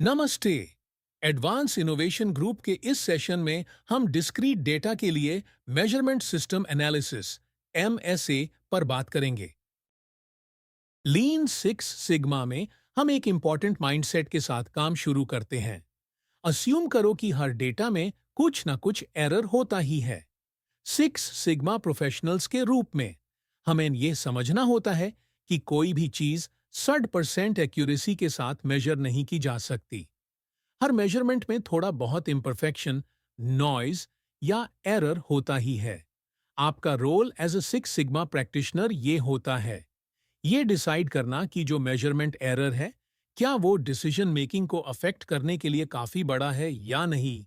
नमस्ते। Advance innovation group के इस सेशन में हम डिस्क्रीट डेटा के लिए मेजरमेंट सिस्टम एनालिसिस एमएसए पर बात करेंगे। लीन सिक्स सिग्मा में हम एक इंपॉर्टेंट माइंडसेट के साथ काम शुरू करते हैं। अस्यूम करो कि हर डेटा में कुछ ना कुछ एरर होता ही है। सिक्स सिग्मा प्रोफेशनल्स के रूप में हमें यह समझना होता है कि कोई भी चीज 100% एक्यूरेसी के साथ मेजर नहीं की जा सकती। हर मेजरमेंट में थोड़ा बहुत इम्परफेक्शन, नॉइज या एरर होता ही है। आपका role as a six sigma practitioner ये होता है, ये डिसाइड करना कि जो मेजरमेंट एरर है, क्या वो डिसीजन मेकिंग को अफेक्ट करने के लिए काफी बड़ा है या नहीं।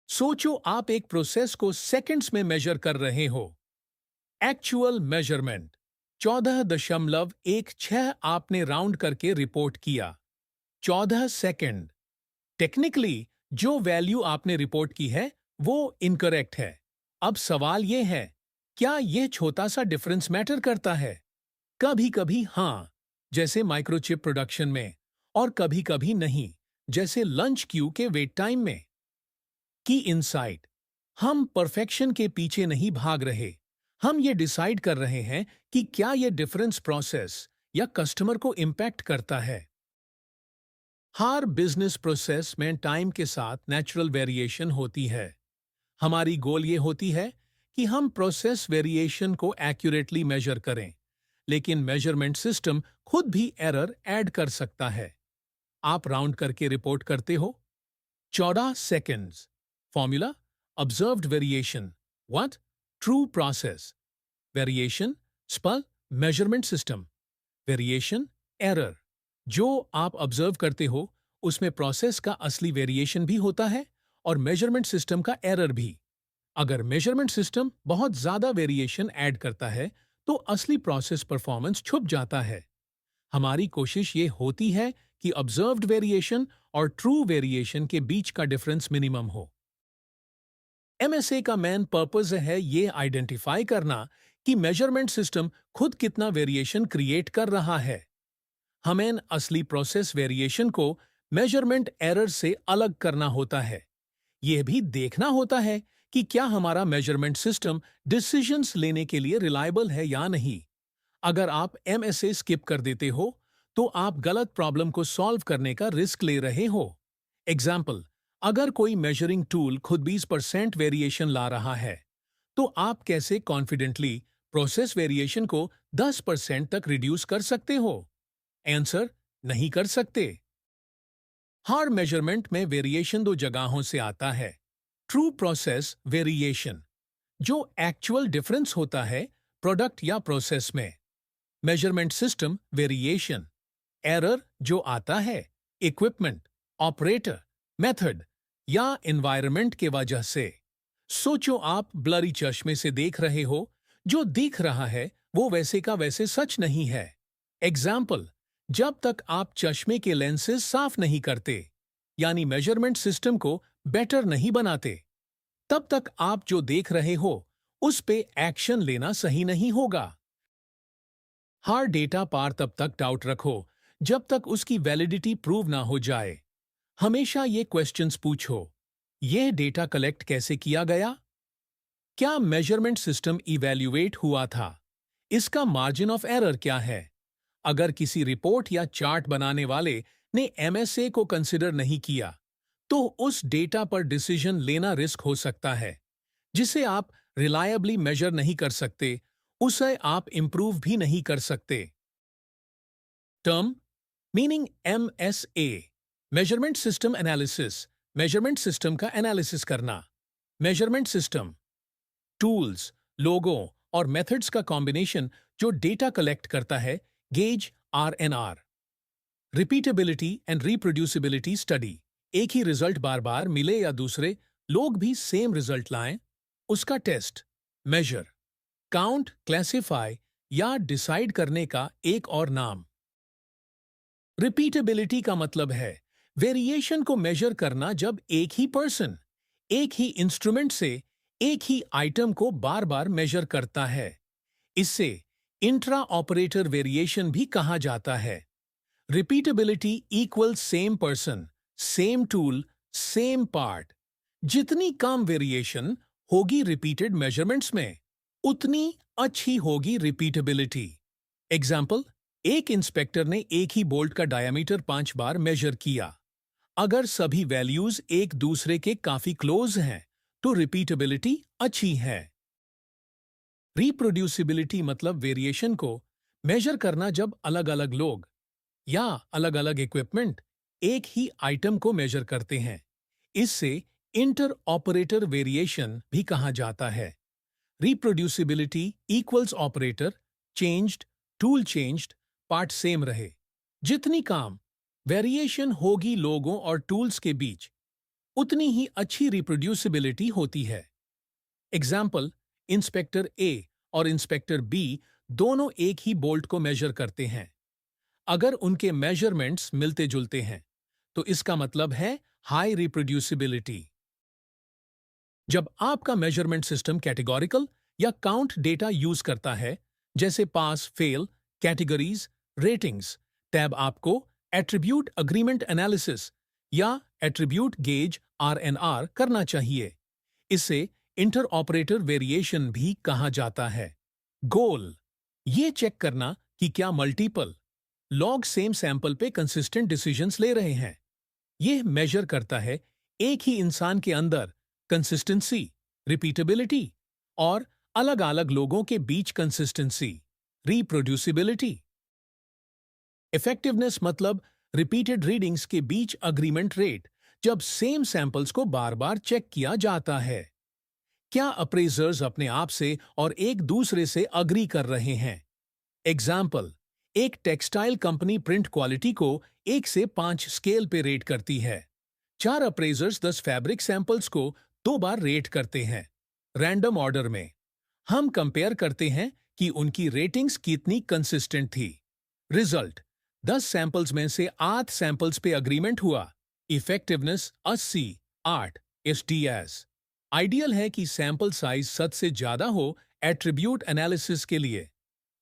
सोचो आप एक प्रोसेस को सेकंड्स में मेजर कर रहे हो। एक्चुअल मेजरमेंट 14.16 आपने राउंड करके रिपोर्ट किया। 14 सेकंड। टेक्निकली जो वैल्यू आपने रिपोर्ट की है वो इनकरेक्ट है। अब सवाल ये है, क्या यह छोटा सा डिफरेंस मैटर करता है? कभी कभी हाँ, जैसे माइक्रोचिप प्रोडक्शन में, और कभी कभी नहीं, जैसे लंच क्यू के वेट टाइम में। की इनसाइट, हम परफेक्शन के पीछे नहीं भाग रहे। हम ये डिसाइड कर रहे हैं कि क्या यह डिफरेंस प्रोसेस या कस्टमर को इम्पैक्ट करता है। हर बिजनेस प्रोसेस में टाइम के साथ नेचुरल वेरिएशन होती है। हमारी गोल ये होती है कि हम प्रोसेस वेरिएशन को एक्यूरेटली मेजर करें, लेकिन मेजरमेंट सिस्टम खुद भी एरर ऐड कर सकता है। आप राउंड करके रिपोर्ट करते हो। 14 seconds. Formula, observed variation what, true process, variation स्पल, मेजरमेंट सिस्टम, वेरिएशन एरर। जो आप ऑब्जर्व करते हो उसमें प्रोसेस का असली वेरिएशन भी होता है और मेजरमेंट सिस्टम का एरर भी। अगर मेजरमेंट सिस्टम बहुत ज्यादा वेरिएशन ऐड करता है तो असली प्रोसेस परफॉर्मेंस छुप जाता है। हमारी कोशिश ये होती है कि ऑब्जर्व्ड वेरिएशन और ट्रू वेरिएशन के बीच का डिफरेंस मिनिमम हो। एमएसए का मेन पर्पस है ये आइडेंटिफाई करना कि मेजरमेंट सिस्टम खुद कितना वेरिएशन क्रिएट कर रहा है। हमें असली प्रोसेस वेरिएशन को मेजरमेंट एरर से अलग करना होता है। यह भी देखना होता है कि क्या हमारा मेजरमेंट सिस्टम डिसीजंस लेने के लिए रिलायबल है या नहीं। अगर आप एमएसए स्किप कर देते हो तो आप गलत प्रॉब्लम को सॉल्व करने का रिस्क ले रहे हो। एग्जाम्पल, अगर कोई मेजरिंग टूल खुद 20% वेरिएशन ला रहा है तो आप कैसे कॉन्फिडेंटली प्रोसेस वेरिएशन को 10% तक रिड्यूस कर सकते हो? आंसर, नहीं कर सकते। हर मेजरमेंट में वेरिएशन दो जगहों से आता है। ट्रू प्रोसेस वेरिएशन, जो एक्चुअल डिफरेंस होता है प्रोडक्ट या प्रोसेस में। मेजरमेंट सिस्टम वेरिएशन, एरर जो आता है इक्विपमेंट, ऑपरेटर, मेथड या एनवायरनमेंट के वजह से। सोचो आप ब्लरी चश्मे से देख रहे हो, जो दिख रहा है वो वैसे का वैसे सच नहीं है। एग्जाम्पल, जब तक आप चश्मे के लेंसेज साफ नहीं करते, यानी मेजरमेंट सिस्टम को बेटर नहीं बनाते, तब तक आप जो देख रहे हो उस पे एक्शन लेना सही नहीं होगा। हर डेटा पार तब तक डाउट रखो जब तक उसकी वैलिडिटी प्रूव ना हो जाए। हमेशा ये क्वेश्चंस पूछो, यह डेटा कलेक्ट कैसे किया गया? क्या मेजरमेंट सिस्टम इवैल्यूएट हुआ था? इसका मार्जिन ऑफ एरर क्या है? अगर किसी रिपोर्ट या चार्ट बनाने वाले ने एमएसए को कंसिडर नहीं किया, तो उस डेटा पर डिसीजन लेना रिस्क हो सकता है। जिसे आप रिलायबली मेजर नहीं कर सकते, उसे आप इंप्रूव भी नहीं कर सकते। Term meaning MSA, measurement system analysis, measurement system का एनालिसिस करना। मेजरमेंट सिस्टम, टूल्स, लोगों और मेथड्स का कॉम्बिनेशन जो डेटा कलेक्ट करता है। Gauge, RNR, repeatability and reproducibility study, एक ही रिजल्ट बार बार मिले या दूसरे लोग भी सेम रिजल्ट लाएं, उसका टेस्ट। मेजर, काउंट, क्लासिफाई या डिसाइड करने का एक और नाम। रिपीटेबिलिटी का मतलब है वेरिएशन को मेजर करना जब एक ही पर्सन, एक ही इंस्ट्रूमेंट से एक ही आइटम को बार बार मेजर करता है। इससे इंट्रा ऑपरेटर वेरिएशन भी कहा जाता है। Repeatability equal same person, same tool, same part. जितनी कम वेरिएशन होगी रिपीटेड मेजरमेंट्स में, उतनी अच्छी होगी रिपीटेबिलिटी। एग्जाम्पल, एक इंस्पेक्टर ने एक ही बोल्ट का डायमीटर 5 बार मेजर किया। अगर सभी वैल्यूज एक दूसरे के काफी क्लोज हैं, तो रिपीटेबिलिटी अच्छी है। रिप्रोड्यूसिबिलिटी मतलब वेरिएशन को मेजर करना जब अलग अलग लोग या अलग अलग इक्विपमेंट एक ही आइटम को मेजर करते हैं। इससे इंटर ऑपरेटर वेरिएशन भी कहा जाता है। Reproducibility equals operator changed, tool changed, part same रहे। जितनी काम वेरिएशन होगी लोगों और टूल्स के बीच, उतनी ही अच्छी रिप्रोड्यूसिबिलिटी होती है। एग्जाम्पल, इंस्पेक्टर ए और इंस्पेक्टर बी दोनों एक ही बोल्ट को मेजर करते हैं। अगर उनके मेजरमेंट्स मिलते जुलते हैं, तो इसका मतलब है हाई रिप्रोड्यूसिबिलिटी। जब आपका मेजरमेंट सिस्टम कैटेगोरिकल या काउंट डेटा यूज करता है, जैसे पास, फेल, कैटेगरीज, रेटिंग्स, टैब आपको एट्रीब्यूट अग्रीमेंट एनालिसिस या एट्रीब्यूट गेज आरएनआर करना चाहिए। इसे इंटर ऑपरेटर वेरिएशन भी कहा जाता है। गोल, ये चेक करना कि क्या मल्टीपल लॉग सेम सैंपल पे कंसिस्टेंट डिसीजंस ले रहे हैं। यह मेजर करता है एक ही इंसान के अंदर कंसिस्टेंसी, रिपीटेबिलिटी और अलग अलग लोगों के बीच कंसिस्टेंसी, रिप्रोड्यूसिबिलिटी। इफेक्टिवनेस मतलब रिपीटेड रीडिंग्स के बीच अग्रीमेंट रेट, जब सेम सैंपल्स को बार बार चेक किया जाता है। क्या अप्रेजर्स अपने आप से और एक दूसरे से अग्री कर रहे हैं। एग्जाम्पल, एक टेक्सटाइल कंपनी प्रिंट क्वालिटी को 1 से 5 स्केल पे रेट करती है। 4 अप्रेजर्स 10 फैब्रिक सैंपल्स को 2 बार रेट करते हैं, रैंडम ऑर्डर में। हम कंपेयर करते हैं कि उनकी रेटिंग्स कितनी कंसिस्टेंट थी। रिजल्ट, 10 सैंपल्स में से 8 सैंपल्स पे अग्रीमेंट हुआ। Effectiveness 80/8 SDS। आइडियल है कि सैंपल साइज 7 से ज्यादा हो एट्रीब्यूट एनालिसिस के लिए।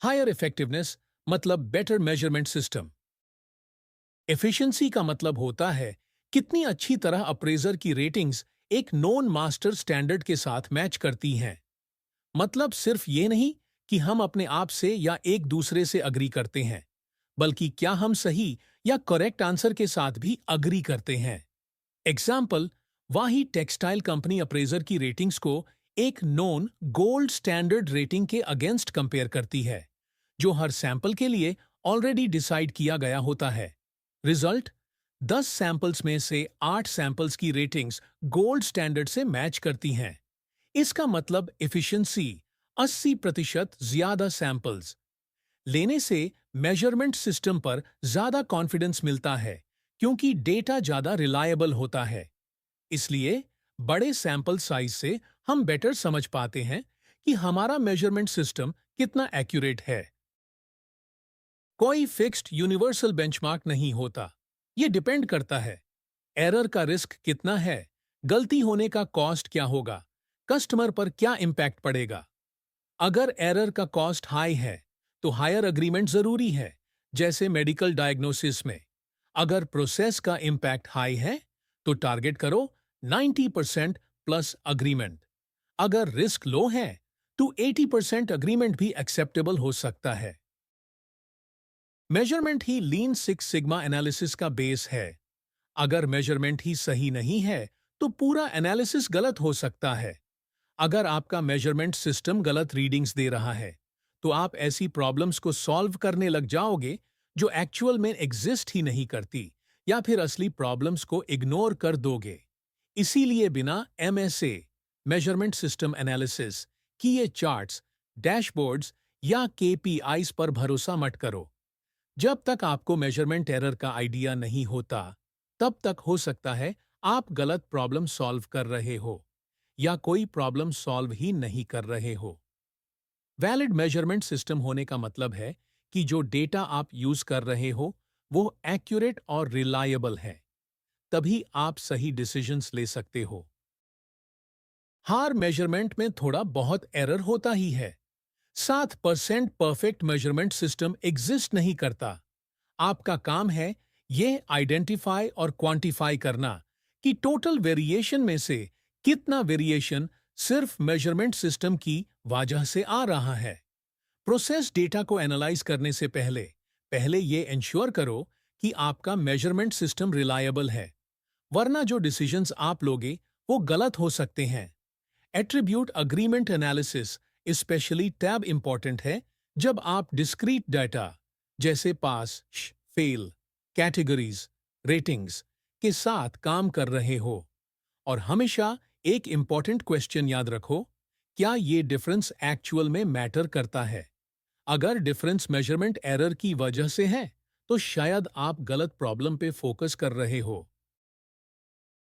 हायर इफेक्टिवनेस मतलब बेटर मेजरमेंट सिस्टम। एफिशिएंसी का मतलब होता है कितनी अच्छी तरह अप्रेजर की रेटिंग्स एक नॉन मास्टर स्टैंडर्ड के साथ मैच करती हैं। मतलब सिर्फ ये नहीं कि हम अपने आप से या एक दूसरे से अग्री करते हैं, बल्कि क्या हम सही या करेक्ट आंसर के साथ भी अग्री करते हैं। एग्जाम्पल, वाही टेक्सटाइल कंपनी अप्रेजर की रेटिंग्स को एक नॉन गोल्ड स्टैंडर्ड रेटिंग के अगेंस्ट कंपेयर करती है, जो हर सैंपल के लिए ऑलरेडी डिसाइड किया गया होता है। रिजल्ट, 10 सैंपल्स में से 8 सैंपल्स की रेटिंग्स गोल्ड स्टैंडर्ड से मैच करती हैं। इसका मतलब एफिशिएंसी 80% ज्यादा सैंपल्स लेने से मेजरमेंट सिस्टम पर ज्यादा कॉन्फिडेंस मिलता है, क्योंकि डेटा ज्यादा रिलायबल होता है। इसलिए बड़े सैंपल साइज से हम बेटर समझ पाते हैं कि हमारा मेजरमेंट सिस्टम कितना एक्यूरेट है। कोई फिक्स्ड यूनिवर्सल बेंचमार्क नहीं होता। ये डिपेंड करता है एरर का रिस्क कितना है, गलती होने का कॉस्ट क्या होगा, कस्टमर पर क्या इंपैक्ट पड़ेगा। अगर एरर का कॉस्ट हाई है, तो हायर अग्रीमेंट जरूरी है, जैसे मेडिकल डायग्नोसिस में। अगर प्रोसेस का इंपैक्ट हाई है, तो टारगेट करो 90% प्लस अग्रीमेंट। अगर रिस्क लो है, तो 80% अग्रीमेंट भी एक्सेप्टेबल हो सकता है। मेजरमेंट ही लीन सिक्स सिग्मा एनालिसिस का बेस है। अगर मेजरमेंट ही सही नहीं है, तो पूरा एनालिसिस गलत हो सकता है। अगर आपका मेजरमेंट सिस्टम गलत रीडिंग्स दे रहा है, तो आप ऐसी प्रॉब्लम्स को सॉल्व करने लग जाओगे जो एक्चुअल में एग्जिस्ट ही नहीं करती, या फिर असली प्रॉब्लम्स को इग्नोर कर दोगे। इसीलिए बिना MSA मेजरमेंट सिस्टम एनालिसिस किए चार्ट्स, डैशबोर्ड्स या KPIs पर भरोसा मत करो। जब तक आपको मेजरमेंट एरर का आइडिया नहीं होता, तब तक हो सकता है आप गलत प्रॉब्लम सॉल्व कर रहे हो या कोई प्रॉब्लम सॉल्व ही नहीं कर रहे हो। वैलिड मेजरमेंट सिस्टम होने का मतलब है कि जो डेटा आप यूज कर रहे हो वो एक्यूरेट और रिलायबल है। तभी आप सही डिसीजंस ले सकते हो। हर मेजरमेंट में थोड़ा बहुत एरर होता ही है। 7% परफेक्ट मेजरमेंट सिस्टम एग्जिस्ट नहीं करता। आपका काम है ये आइडेंटिफाई और क्वांटिफाई करना कि टोटल वेरिएशन में से कितना वेरिएशन सिर्फ मेजरमेंट सिस्टम की वजह से आ रहा है। प्रोसेस डेटा को एनालाइज करने से पहले पहले ये इंश्योर करो कि आपका मेजरमेंट सिस्टम रिलायबल है, वरना जो डिसीजंस आप लोगे वो गलत हो सकते हैं। Attribute agreement analysis specially tab important है जब आप डिस्क्रीट डाटा जैसे पास, फेल, कैटेगरीज, रेटिंग्स के साथ काम कर रहे हो। और हमेशा एक इंपॉर्टेंट क्वेश्चन याद रखो, क्या ये डिफरेंस एक्चुअल में मैटर करता है? अगर डिफरेंस मेजरमेंट एरर की वजह से है, तो शायद आप गलत प्रॉब्लम पे फोकस कर रहे हो।